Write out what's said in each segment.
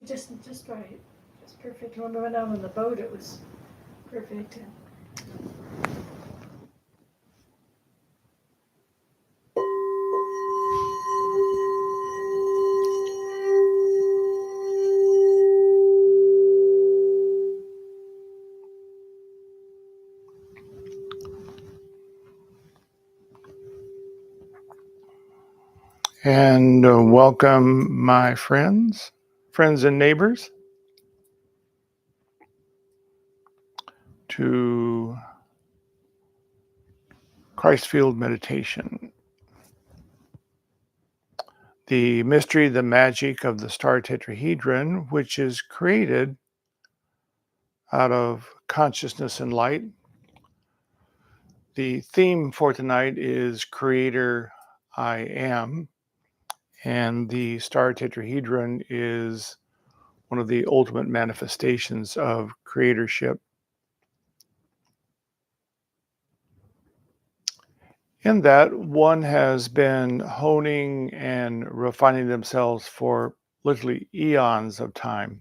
Just right. Just perfect. When we went out on the boat, it was perfect. And welcome, my friends and neighbors, to Christfield Meditation. The mystery, the magic of the star tetrahedron, which is created out of consciousness and light. The theme for tonight is Creator I Am, and the star tetrahedron is one of the ultimate manifestations of creatorship. In that, one has been honing and refining themselves for literally eons of time,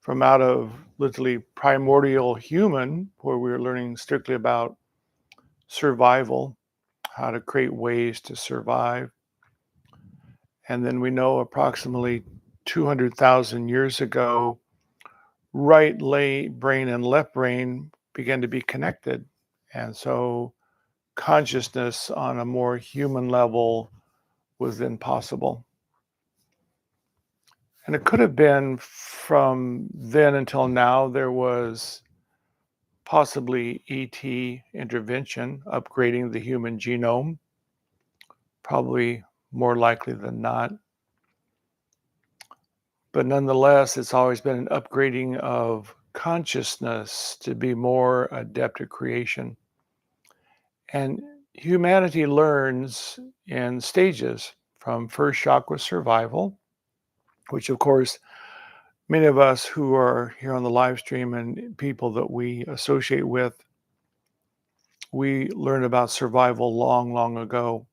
from out of literally primordial human, where we were learning strictly about survival, how to create ways to survive. And then we know approximately 200,000 years ago, right brain and left brain began to be connected. And so consciousness on a more human level was then possible. And it could have been from then until now, there was possibly ET intervention, upgrading the human genome, probably more likely than not. But nonetheless, it's always been an upgrading of consciousness to be more adept at creation. And humanity learns in stages, from first chakra survival, which of course, many of us who are here on the live stream and people that we associate with, we learned about survival long, long ago.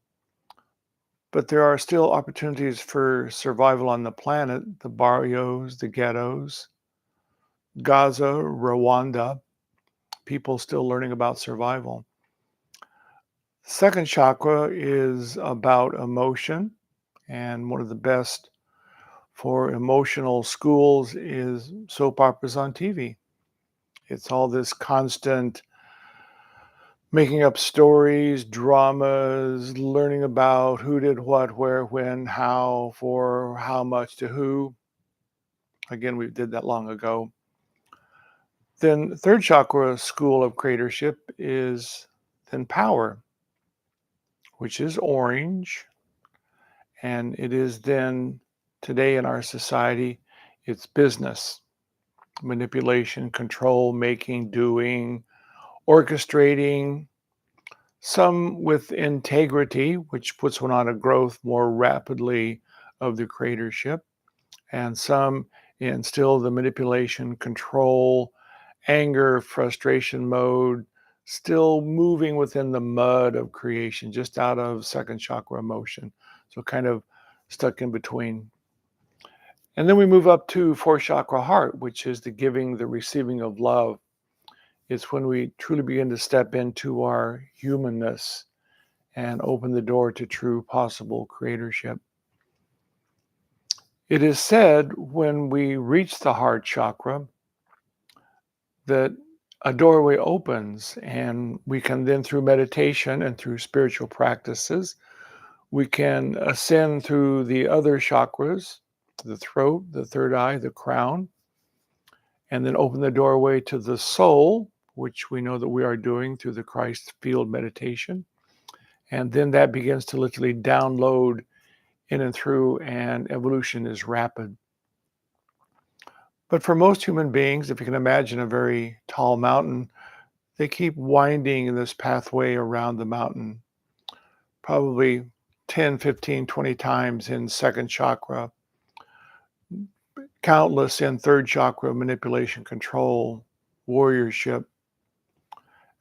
But there are still opportunities for survival on the planet, the barrios, the ghettos, Gaza, Rwanda, people still learning about survival. Second chakra is about emotion, and one of the best for emotional schools is soap operas on TV. It's all this constant making up stories, dramas, learning about who did what, where, when, how, for how much to who. Again, we did that long ago. Then third chakra school of creatorship is then power, which is orange. And it is then today in our society, it's business, manipulation, control, making, doing, orchestrating, some with integrity, which puts one on a growth more rapidly of the creatorship, and some in still the manipulation, control, anger, frustration mode, still moving within the mud of creation, just out of second chakra emotion. So kind of stuck in between. And then we move up to fourth chakra heart, which is the giving, the receiving of love. It's when we truly begin to step into our humanness and open the door to true possible creatorship. It is said when we reach the heart chakra that a doorway opens, and we can then, through meditation and through spiritual practices, we can ascend through the other chakras, the throat, the third eye, the crown, and then open the doorway to the soul, which we know that we are doing through the Christ field meditation. And then that begins to literally download in and through, and evolution is rapid. But for most human beings, if you can imagine a very tall mountain, they keep winding in this pathway around the mountain, probably 10, 15, 20 times in second chakra, countless in third chakra, manipulation, control, warriorship,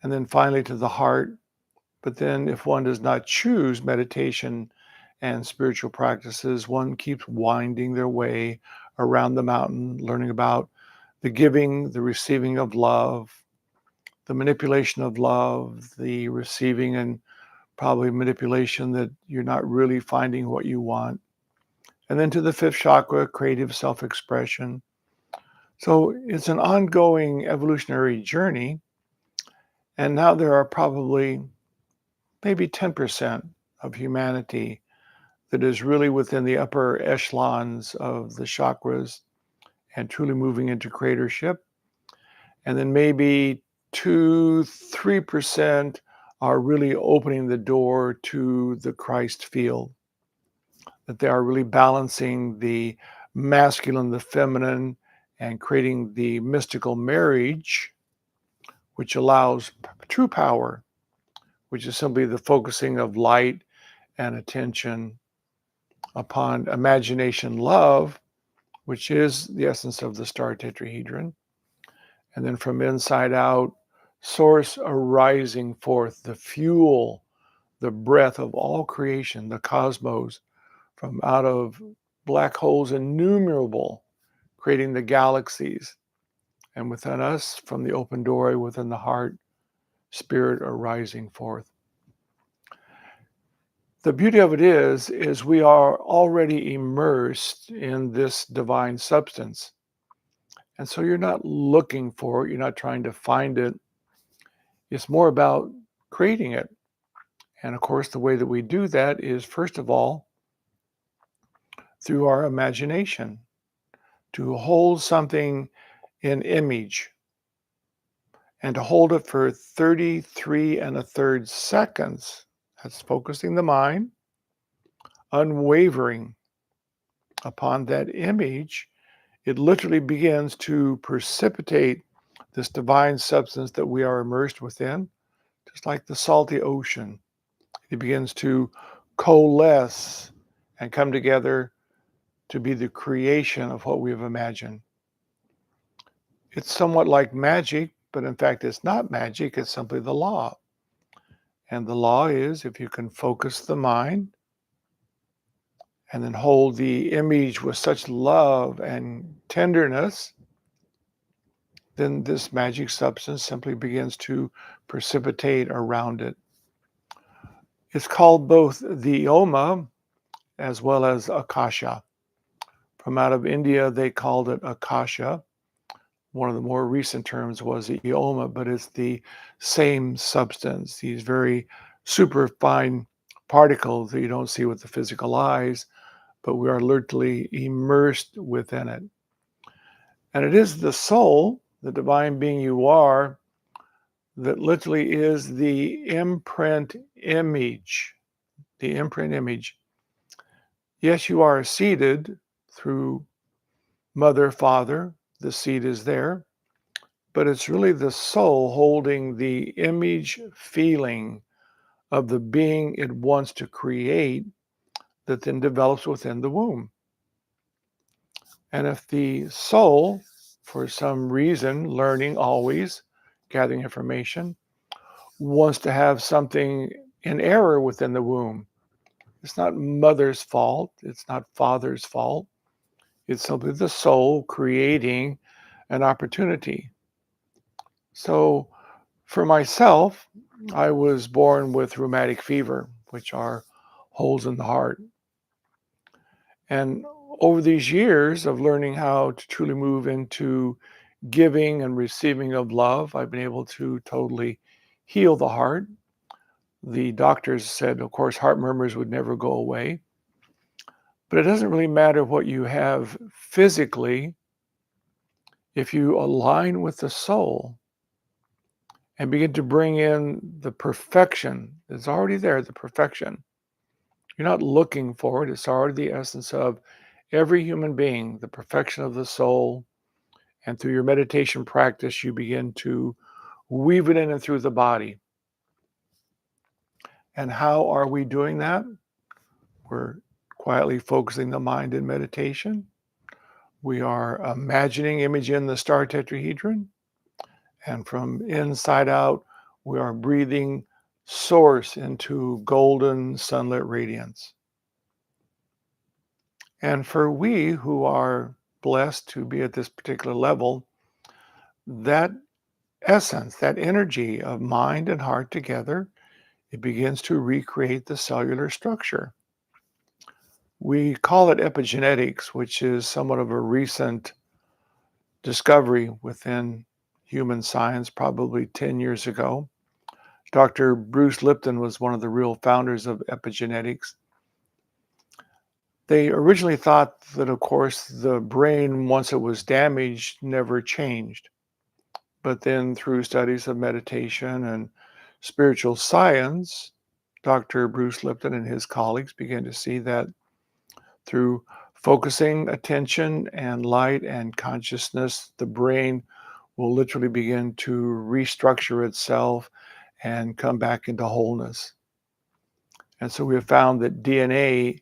and then finally to the heart. But then if one does not choose meditation and spiritual practices, one keeps winding their way around the mountain, learning about the giving, the receiving of love, the manipulation of love, the receiving and probably manipulation that you're not really finding what you want. And then to the fifth chakra, creative self-expression. So it's an ongoing evolutionary journey. And now there are probably maybe 10% of humanity that is really within the upper echelons of the chakras and truly moving into creatorship. And then maybe 2-3% are really opening the door to the Christ field, that they are really balancing the masculine, the feminine, and creating the mystical marriage, which allows true power, which is simply the focusing of light and attention upon imagination love, which is the essence of the star tetrahedron. And then from inside out, source arising forth, the fuel, the breath of all creation, the cosmos, from out of black holes innumerable, creating the galaxies. And within us, from the open doorway within the heart, spirit arising forth. The beauty of it is we are already immersed in this divine substance. And so you're not looking for it, you're not trying to find it. It's more about creating it. And of course, the way that we do that is, first of all, through our imagination, to hold something in image and to hold it for 33 1/3 seconds. That's focusing the mind, unwavering upon that image. It literally begins to precipitate this divine substance that we are immersed within, just like the salty ocean. It begins to coalesce and come together to be the creation of what we have imagined. It's somewhat like magic, but in fact, it's not magic, it's simply the law. And the law is if you can focus the mind and then hold the image with such love and tenderness, then this magic substance simply begins to precipitate around it. It's called both the Oma as well as Akasha. From out of India, they called it Akasha. One of the more recent terms was the Oma, but it's the same substance, these very super fine particles that you don't see with the physical eyes, but we are literally immersed within it. And it is the soul, the divine being you are, that literally is the imprint image. The imprint image. Yes, you are seeded through mother, father, the seed is there, but it's really the soul holding the image feeling of the being it wants to create that then develops within the womb. And if the soul, for some reason, learning always, gathering information, wants to have something in error within the womb, it's not mother's fault, it's not father's fault. It's simply the soul creating an opportunity. So for myself, I was born with rheumatic fever, which are holes in the heart. And over these years of learning how to truly move into giving and receiving of love, I've been able to totally heal the heart. The doctors said, of course, heart murmurs would never go away. But it doesn't really matter what you have physically if you align with the soul and begin to bring in the perfection that's already there, the perfection. You're not looking for it. It's already the essence of every human being, the perfection of the soul. And through your meditation practice, you begin to weave it in and through the body. And how are we doing that? We're quietly focusing the mind in meditation. We are imagining image in the star tetrahedron. And from inside out, we are breathing source into golden sunlit radiance. And for we who are blessed to be at this particular level, that essence, that energy of mind and heart together, it begins to recreate the cellular structure. We call it epigenetics, which is somewhat of a recent discovery within human science, probably 10 years ago. Dr. Bruce Lipton was one of the real founders of epigenetics. They originally thought that, of course, the brain, once it was damaged, never changed. But then through studies of meditation and spiritual science, Dr. Bruce Lipton and his colleagues began to see that through focusing attention and light and consciousness, the brain will literally begin to restructure itself and come back into wholeness. And so we have found that DNA,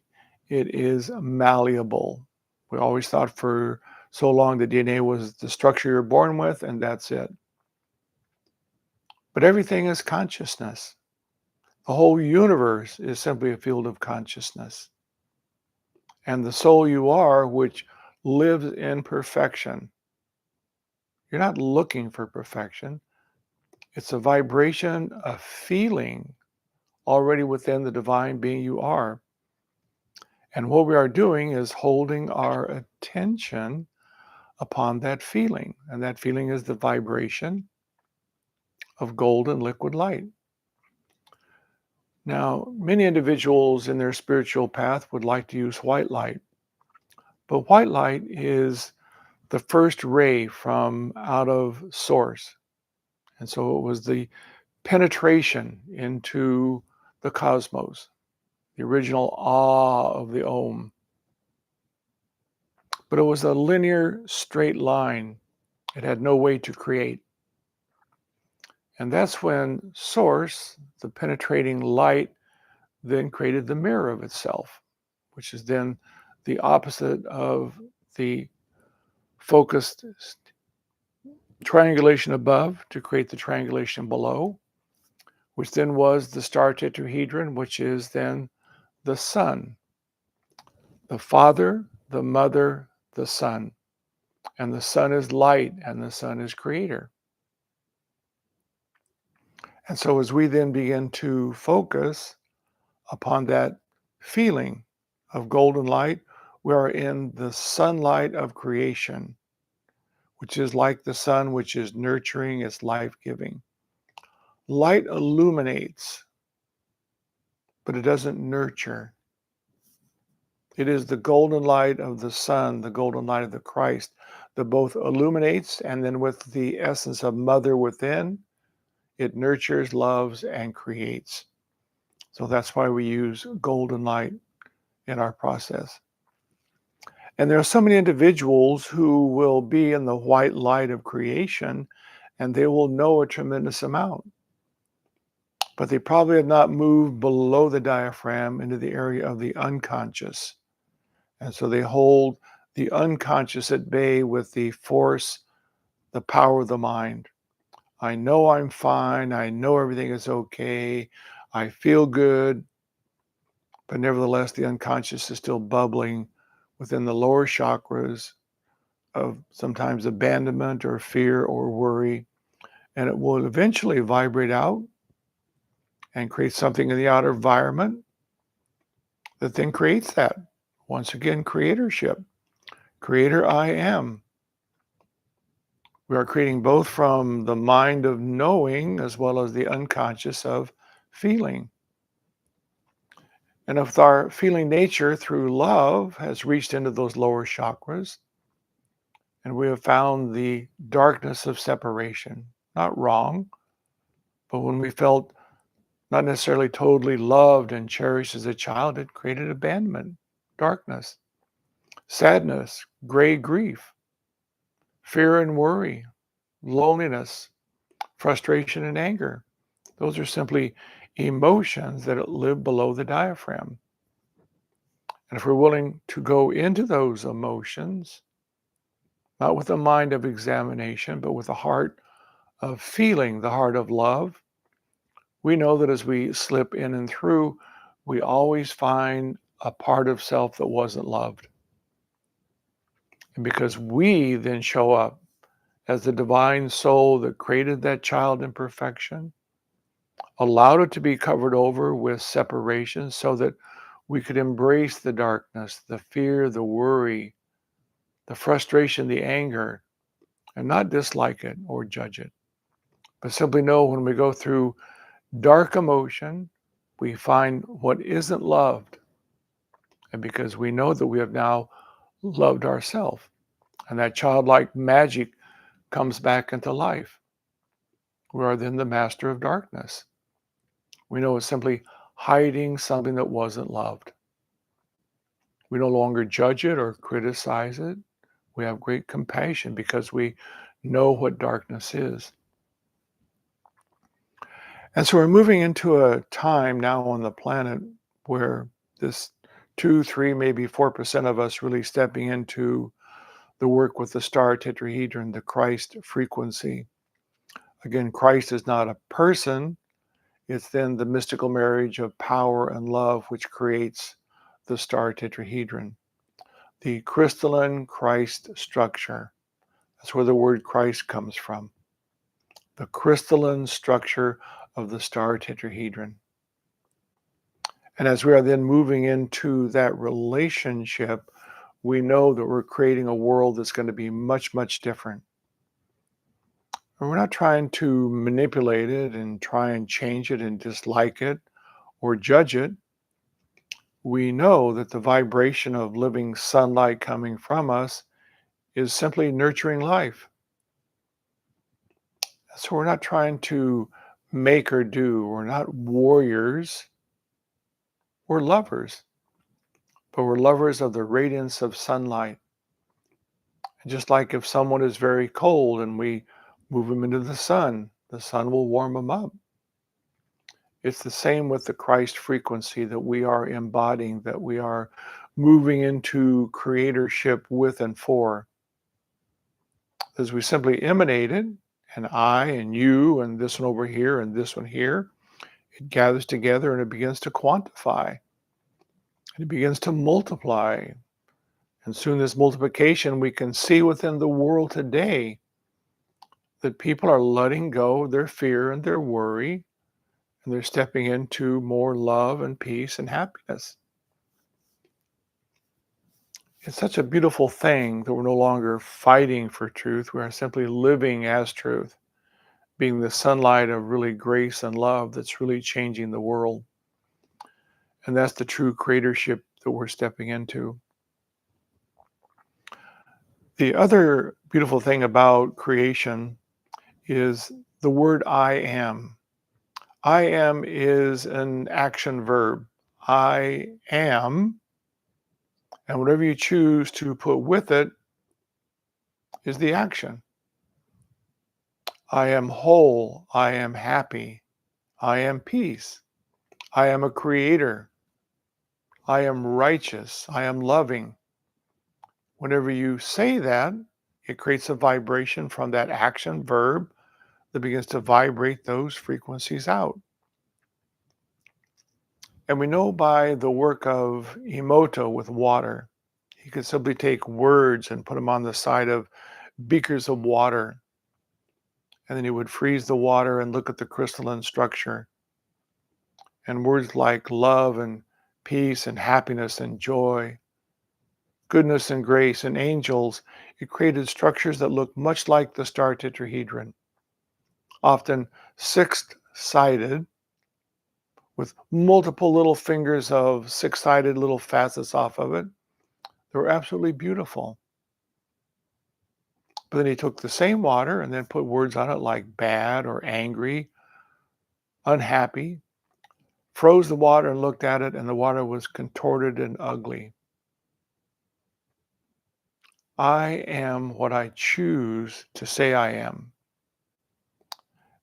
it is malleable. We always thought for so long that DNA was the structure you're born with, and that's it. But everything is consciousness. The whole universe is simply a field of consciousness. And the soul you are, which lives in perfection, you're not looking for perfection. It's a vibration, a feeling already within the divine being you are. And what we are doing is holding our attention upon that feeling. And that feeling is the vibration of golden liquid light. Now, many individuals in their spiritual path would like to use white light, but white light is the first ray from out of source. And so it was the penetration into the cosmos, the original awe of the Om. But it was a linear, straight line. It had no way to create. And that's when source, the penetrating light, then created the mirror of itself, which is then the opposite of the focused triangulation above to create the triangulation below, which then was the star tetrahedron, which is then the sun, the Father, the Mother, the Son. And the Son is light, and the Son is creator. And so as we then begin to focus upon that feeling of golden light, we are in the sunlight of creation, which is like the sun, which is nurturing, it's life-giving. Light illuminates, but it doesn't nurture. It is the golden light of the sun, the golden light of the Christ, that both illuminates, and then with the essence of mother within, it nurtures, loves, and creates. So that's why we use golden light in our process. And there are so many individuals who will be in the white light of creation, and they will know a tremendous amount. But they probably have not moved below the diaphragm into the area of the unconscious. And so they hold the unconscious at bay with the force, the power of the mind. I know I'm fine. I know everything is okay. I feel good. But nevertheless, the unconscious is still bubbling within the lower chakras of sometimes abandonment or fear or worry. And it will eventually vibrate out and create something in the outer environment that then creates that. Once again, creatorship. Creator I am. We are creating both from the mind of knowing as well as the unconscious of feeling. And if our feeling nature through love has reached into those lower chakras, and we have found the darkness of separation, not wrong, but when we felt not necessarily totally loved and cherished as a child, it created abandonment, darkness, sadness, gray grief, fear and worry, loneliness, frustration and anger. Those are simply emotions that live below the diaphragm. And if we're willing to go into those emotions, not with a mind of examination, but with a heart of feeling, the heart of love, we know that as we slip in and through, we always find a part of self that wasn't loved. And because we then show up as the divine soul that created that child in perfection, allowed it to be covered over with separation so that we could embrace the darkness, the fear, the worry, the frustration, the anger, and not dislike it or judge it, but simply know when we go through dark emotion, we find what isn't loved. And because we know that we have now loved ourselves, and that childlike magic comes back into life, we are then the master of darkness. We know it's simply hiding something that wasn't loved. We no longer judge it or criticize it. We have great compassion because we know what darkness is. And so we're moving into a time now on the planet where this 2, 3, maybe 4% of us really stepping into the work with the star tetrahedron, the Christ frequency. Again, Christ is not a person, it's then the mystical marriage of power and love which creates the star tetrahedron, the crystalline Christ structure. That's where the word Christ comes from, the crystalline structure of the star tetrahedron. And as we are then moving into that relationship, we know that we're creating a world that's going to be much, much different. And we're not trying to manipulate it and try and change it and dislike it or judge it. We know that the vibration of living sunlight coming from us is simply nurturing life. So we're not trying to make or do. We're not warriors. We're lovers, but we're lovers of the radiance of sunlight. And just like if someone is very cold and we move them into the sun will warm them up. It's the same with the Christ frequency that we are embodying, that we are moving into creatorship with and for. As we simply emanate it, and I and you and this one over here and this one here, it gathers together and it begins to quantify. And it begins to multiply. And soon this multiplication, we can see within the world today that people are letting go of their fear and their worry, and they're stepping into more love and peace and happiness. It's such a beautiful thing that we're no longer fighting for truth. We are simply living as truth, being the sunlight of really grace and love that's really changing the world. And that's the true creatorship that we're stepping into. The other beautiful thing about creation is the word I am. I am is an action verb. I am, and whatever you choose to put with it is the action. I am whole. I am happy. I am peace. I am a creator. I am righteous. I am loving. Whenever you say that, it creates a vibration from that action verb that begins to vibrate those frequencies out. And we know by the work of Emoto with water, he could simply take words and put them on the side of beakers of water. And then he would freeze the water and look at the crystalline structure. And words like love and peace and happiness and joy, goodness and grace and angels, it created structures that look much like the star tetrahedron, often six-sided, with multiple little fingers of six-sided little facets off of it. They were absolutely beautiful. But then he took the same water and then put words on it like bad or angry, unhappy, froze the water and looked at it, and the water was contorted and ugly. I am what I choose to say I am.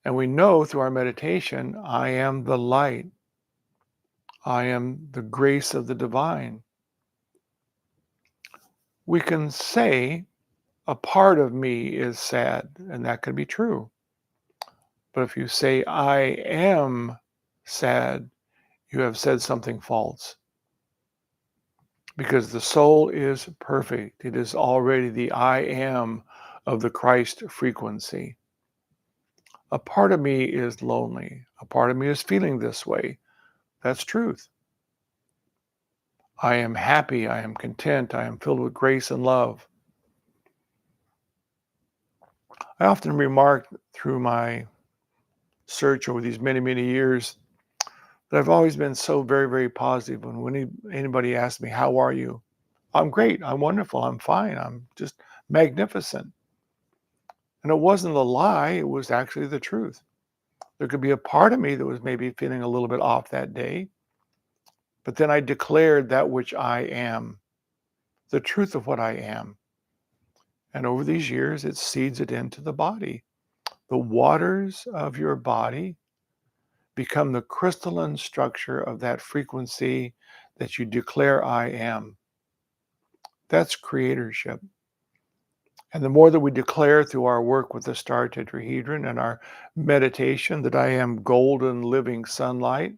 And we know through our meditation, I am the light. I am the grace of the divine. We can say a part of me is sad, and that could be true. But if you say I am sad, you have said something false. because the soul is perfect. It is already the I am of the Christ frequency. A part of me is lonely. A part of me is feeling this way. That's truth. I am happy. I am content. I am filled with grace and love. I often remark through my search over these many, many years that I've always been so very, very positive. When anybody asks me, how are you? I'm great. I'm wonderful. I'm fine. I'm just magnificent. And it wasn't a lie. It was actually the truth. There could be a part of me that was maybe feeling a little bit off that day, but then I declared that which I am, the truth of what I am. And over these years, it seeds it into the body. The waters of your body become the crystalline structure of that frequency that you declare I am. That's creatorship. And the more that we declare through our work with the star tetrahedron and our meditation that I am golden living sunlight,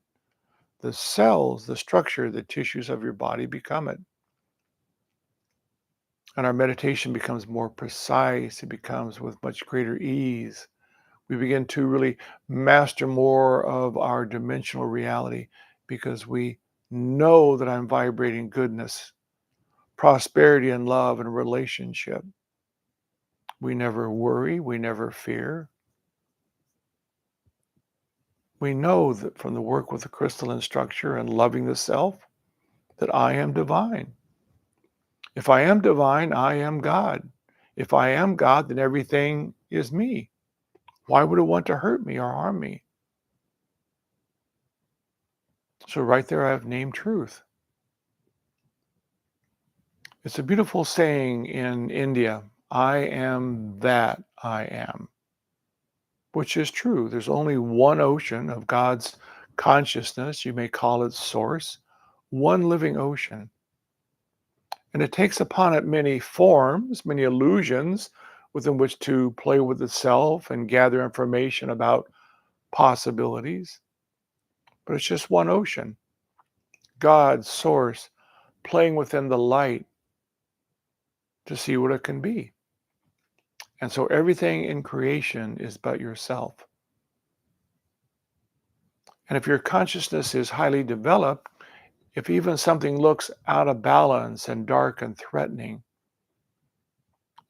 the cells, the structure, the tissues of your body become it. And our meditation becomes more precise. It becomes with much greater ease. We begin to really master more of our dimensional reality because we know that I'm vibrating goodness, prosperity, and love and relationship. We never worry. We never fear. We know that from the work with the crystalline structure and loving the self, that I am divine. If I am divine, I am God. If I am God, then everything is me. Why would it want to hurt me or harm me? So right there, I've named truth. It's a beautiful saying in India, I am that I am, which is true. There's only one ocean of God's consciousness. You may call it source, one living ocean. And it takes upon it many forms, many illusions within which to play with itself and gather information about possibilities. But it's just one ocean. God, source, playing within the light to see what it can be. And so everything in creation is but yourself. And if your consciousness is highly developed, if even something looks out of balance and dark and threatening,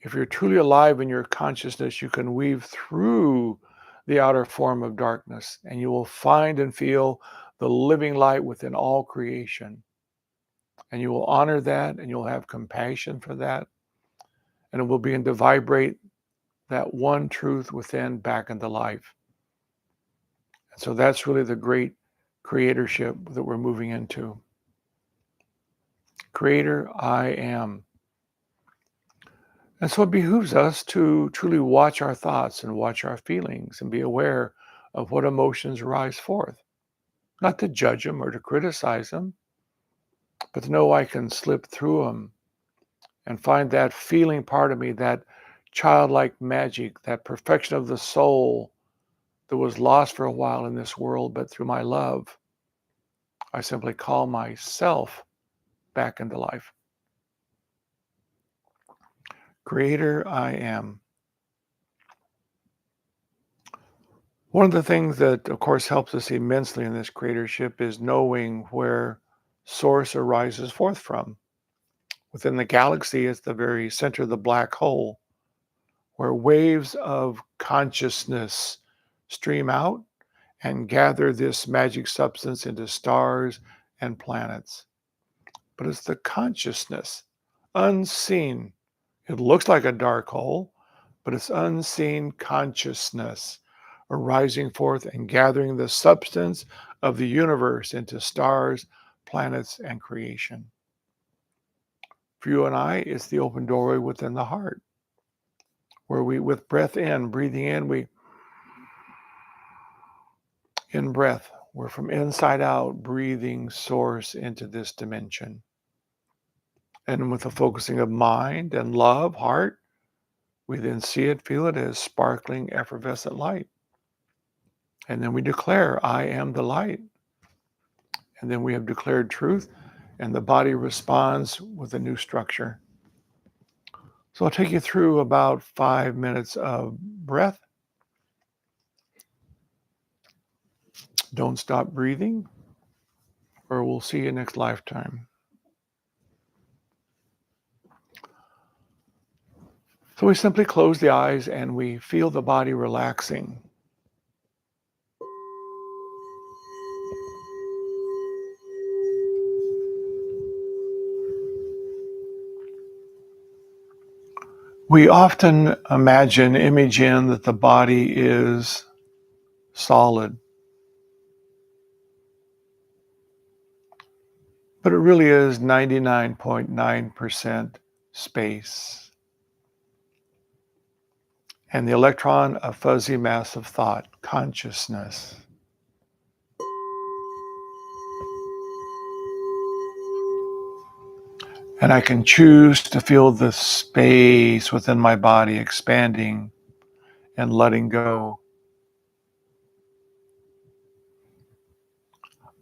if you're truly alive in your consciousness, you can weave through the outer form of darkness and you will find and feel the living light within all creation. And you will honor that and you'll have compassion for that. And it will begin to vibrate that one truth within back into life. And so that's really the great creatorship that we're moving into. Creator, I am. And so it behooves us to truly watch our thoughts and watch our feelings and be aware of what emotions rise forth. Not to judge them or to criticize them, but to know I can slip through them and find that feeling part of me, that childlike magic, that perfection of the soul that was lost for a while in this world, but through my love, I simply call myself back into life. Creator, I am. One of the things that, of course, helps us immensely in this creatorship is knowing where source arises forth from. Within the galaxy, it's the very center of the black hole, where waves of consciousness stream out and gather this magic substance into stars and planets. But it's the consciousness, unseen. It looks like a dark hole, but it's unseen consciousness arising forth and gathering the substance of the universe into stars, planets, and creation. For you and I, it's the open doorway within the heart, where we, with breath in, breathing in, we in breath, we're from inside out, breathing source into this dimension. And with the focusing of mind and love, heart, we then see it, feel it as sparkling, effervescent light. And then we declare, I am the light. And then we have declared truth. and the body responds with a new structure. So I'll take you through about 5 minutes of breath. Don't stop breathing, or we'll see you next lifetime. So we simply close the eyes and we feel the body relaxing. We often imagine that the body is solid, but it really is 99.9% space. And the electron, a fuzzy mass of thought, consciousness. And I can choose to feel the space within my body expanding and letting go.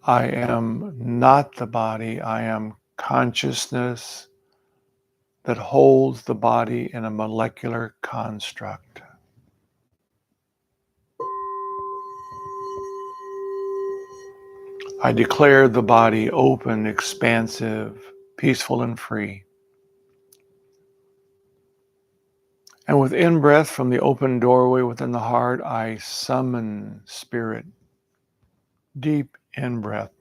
I am not the body. I am consciousness that holds the body in a molecular construct. I declare the body open, expansive, peaceful, and free. And with in-breath from the open doorway within the heart, I summon spirit. Deep in-breath.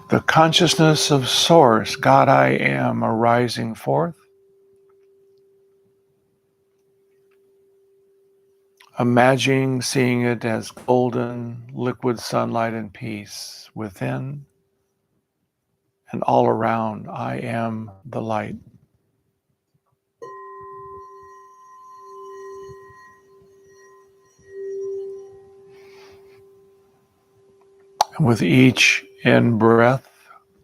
The consciousness of Source, God I Am, arising forth. Imagining seeing it as golden, liquid sunlight and peace within and all around. I am the light. And with each in-breath,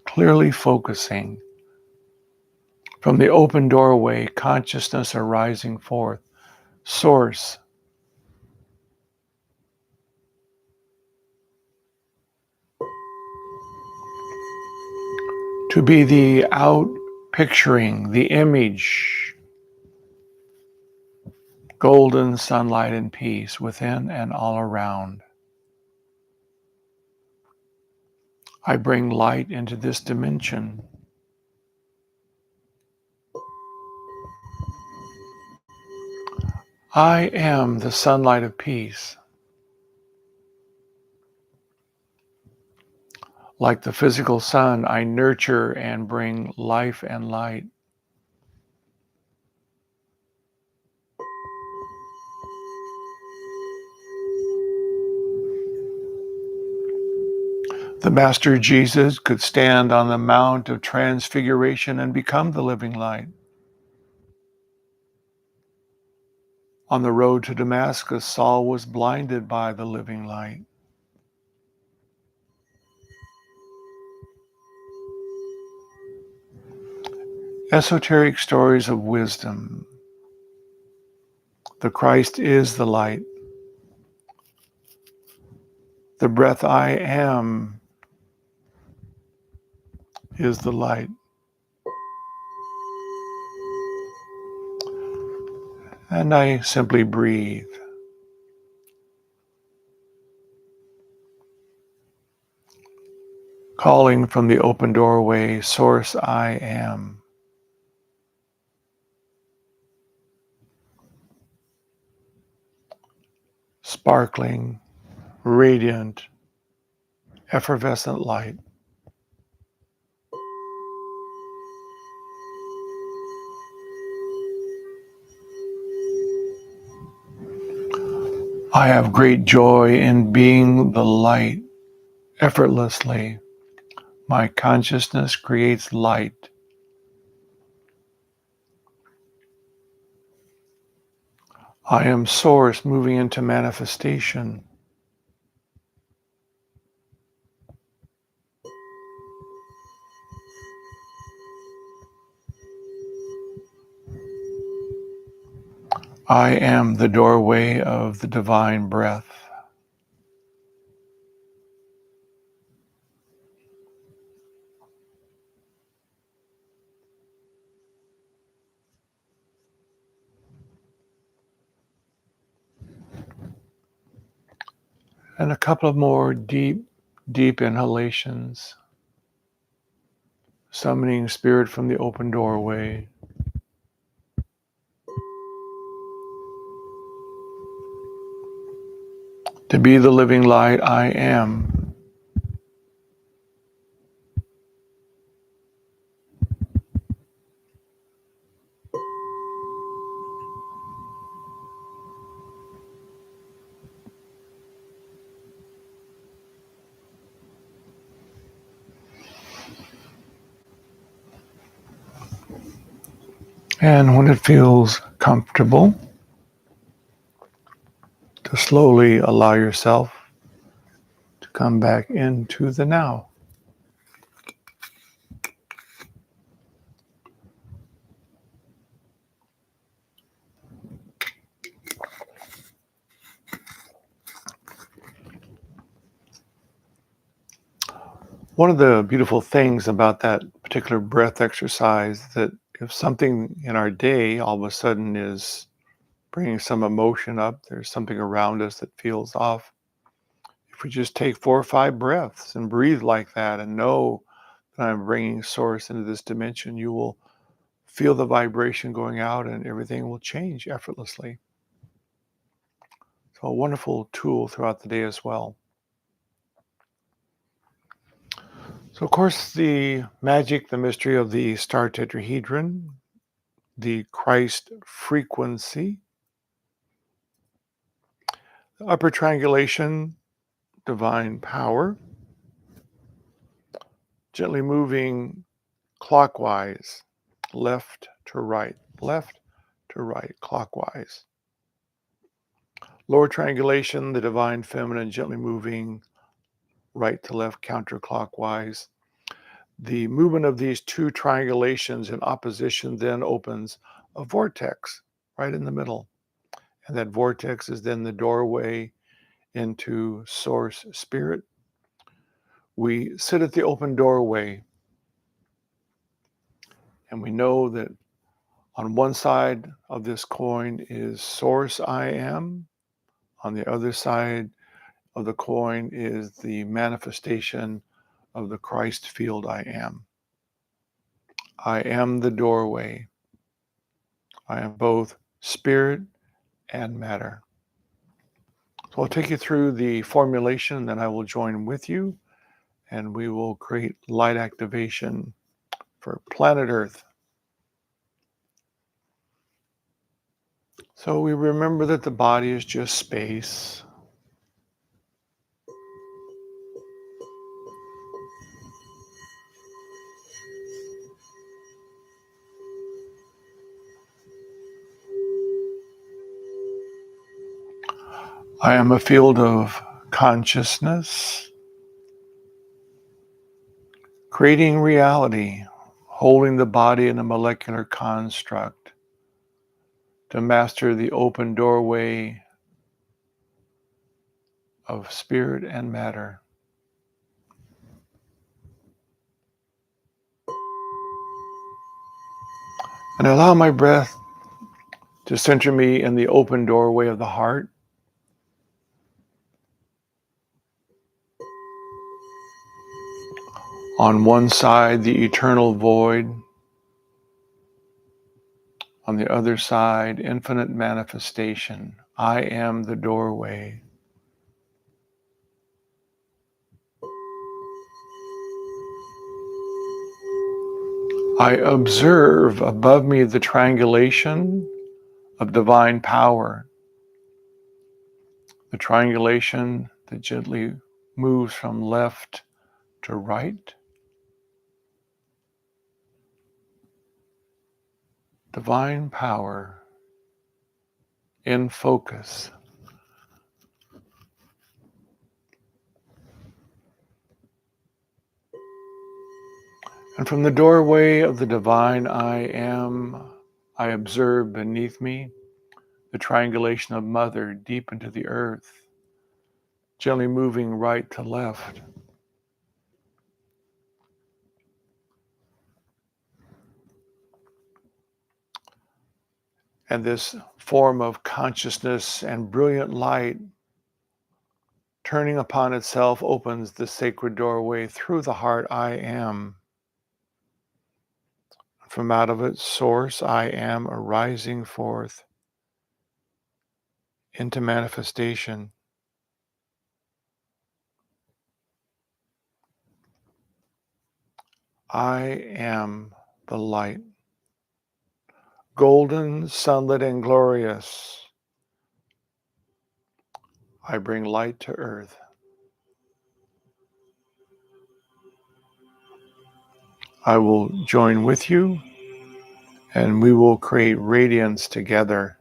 clearly focusing from the open doorway, consciousness arising forth. Source. To be the out picturing, the image, golden sunlight and peace within and all around. I bring light into this dimension. I am the sunlight of peace. Like the physical sun, I nurture and bring life and light. The Master Jesus could stand on the Mount of Transfiguration and become the living light. On the road to Damascus, Saul was blinded by the living light. Esoteric stories of wisdom. The Christ is the light. The breath I am is the light. And I simply breathe. Calling from the open doorway, Source I am. Sparkling, radiant, effervescent light. I have great joy in being the light effortlessly. My consciousness creates light. I am Source moving into manifestation. I am the doorway of the divine breath. And a couple of more deep, deep inhalations, summoning spirit from the open doorway. To be the living light I am. And when it feels comfortable, to slowly allow yourself to come back into the now. One of the beautiful things about that particular breath exercise that if something in our day all of a sudden is bringing some emotion up, there's something around us that feels off. If we just take 4 or 5 breaths and breathe like that and know that I'm bringing source into this dimension, you will feel the vibration going out and everything will change effortlessly. So a wonderful tool throughout the day as well. So of course the magic, the mystery of the star tetrahedron, the Christ frequency, the upper triangulation, divine power, gently moving clockwise, left to right, clockwise. Lower triangulation, the divine feminine, gently moving right to left, counterclockwise. The movement of these two triangulations in opposition then opens a vortex right in the middle. And that vortex is then the doorway into source spirit. We sit at the open doorway and we know that on one side of this coin is source I am. On the other side of the coin is the manifestation of the Christ field I am. I am the doorway. I am both spirit and matter. So I'll take you through the formulation, then I will join with you and we will create light activation for planet Earth. So we remember that the body is just space. I am a field of consciousness, creating reality, holding the body in a molecular construct to master the open doorway of spirit and matter. And allow my breath to center me in the open doorway of the heart. On one side, the eternal void. On the other side, infinite manifestation. I am the doorway. I observe above me the triangulation of divine power. The triangulation that gently moves from left to right. Divine power in focus. And from the doorway of the divine I am, I observe beneath me the triangulation of mother deep into the earth, gently moving right to left. And this form of consciousness and brilliant light turning upon itself, opens the sacred doorway through the heart I am. From out of its source, I am arising forth into manifestation. I am the light, golden, sunlit, and glorious. I bring light to earth. I will join with you, and we will create radiance together.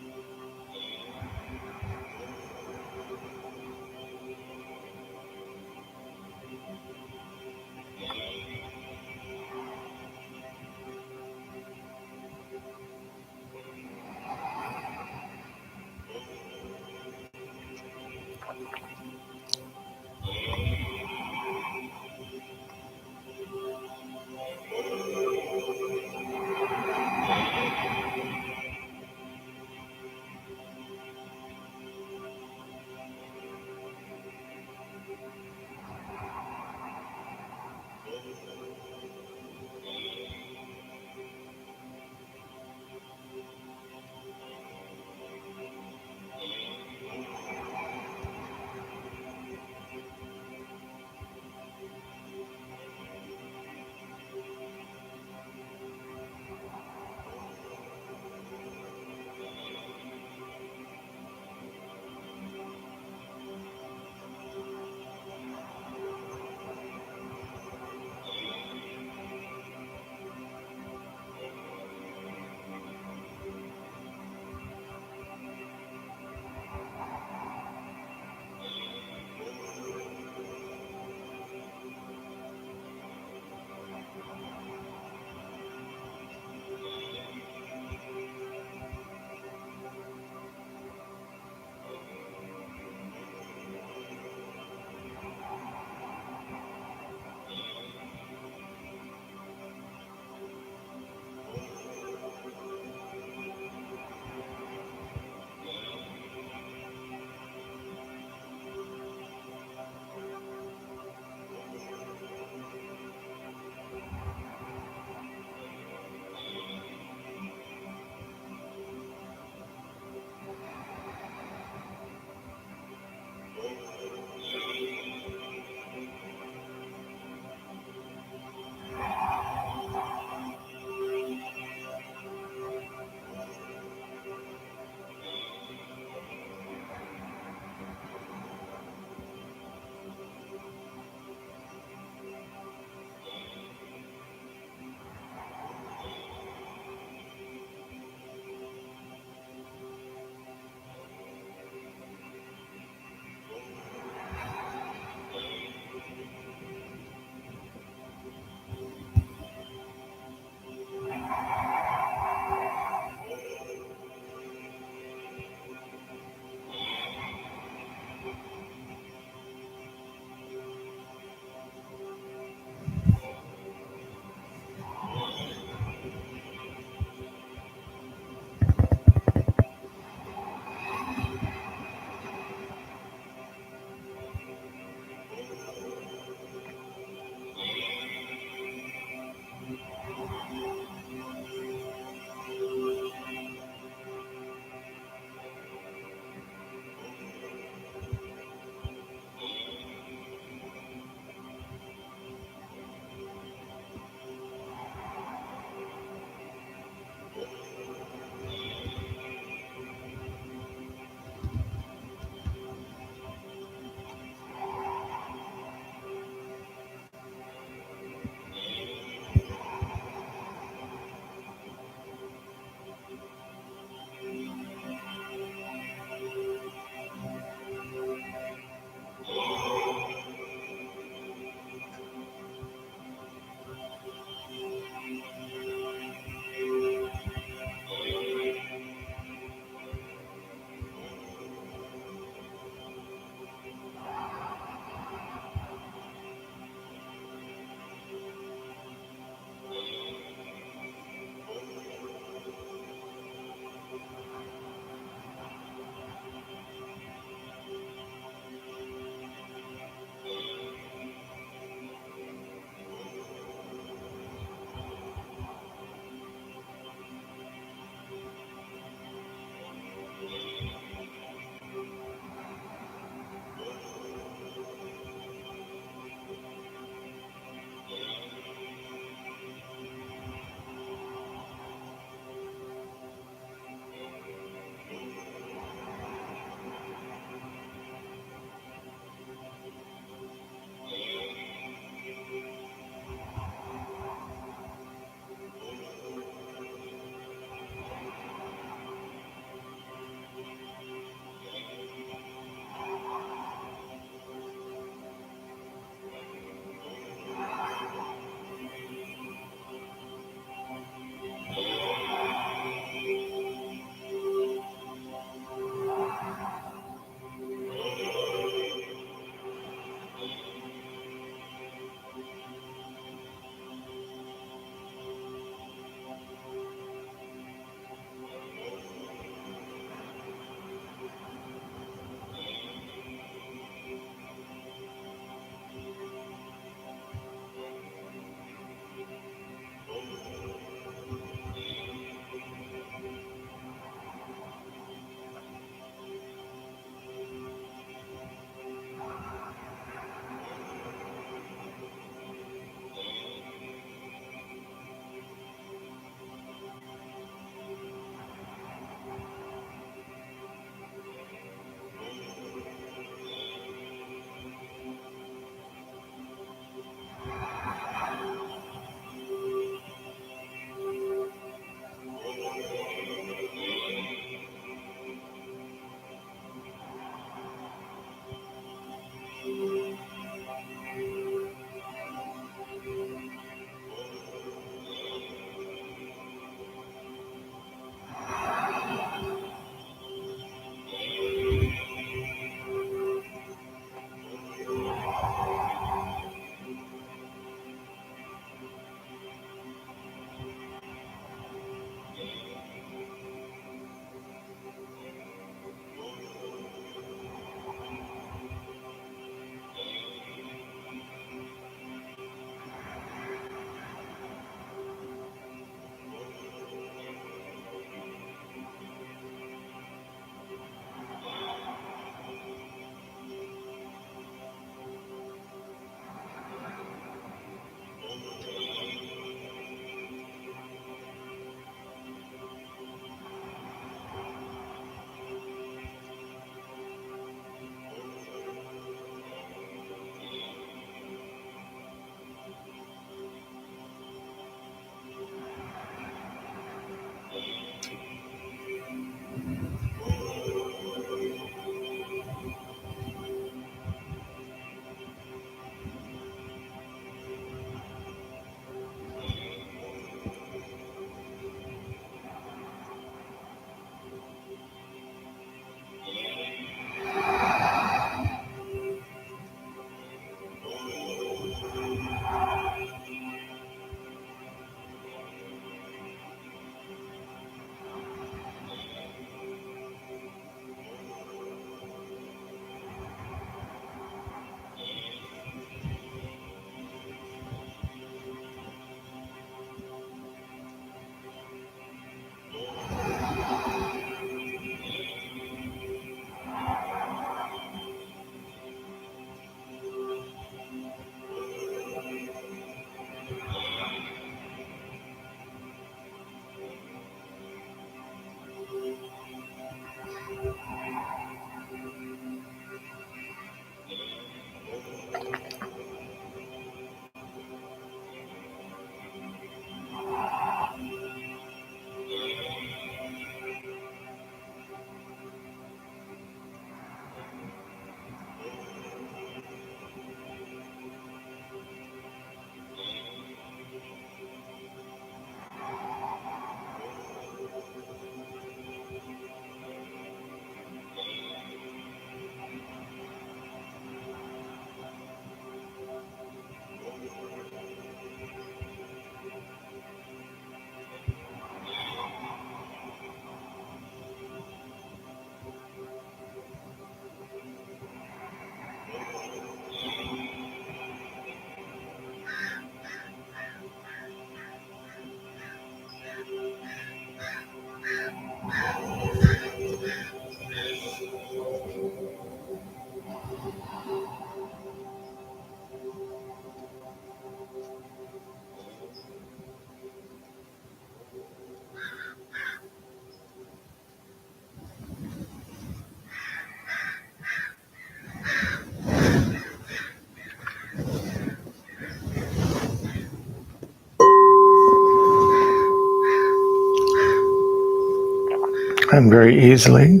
happen very easily.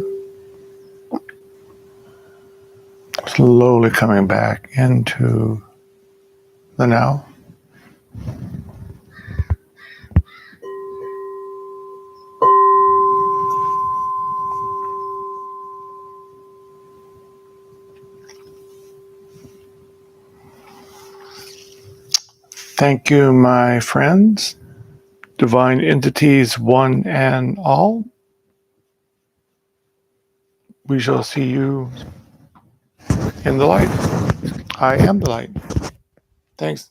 Slowly coming back into the now. Thank you, my friends, divine entities, one and all. We shall see you in the light. I am the light. Thanks.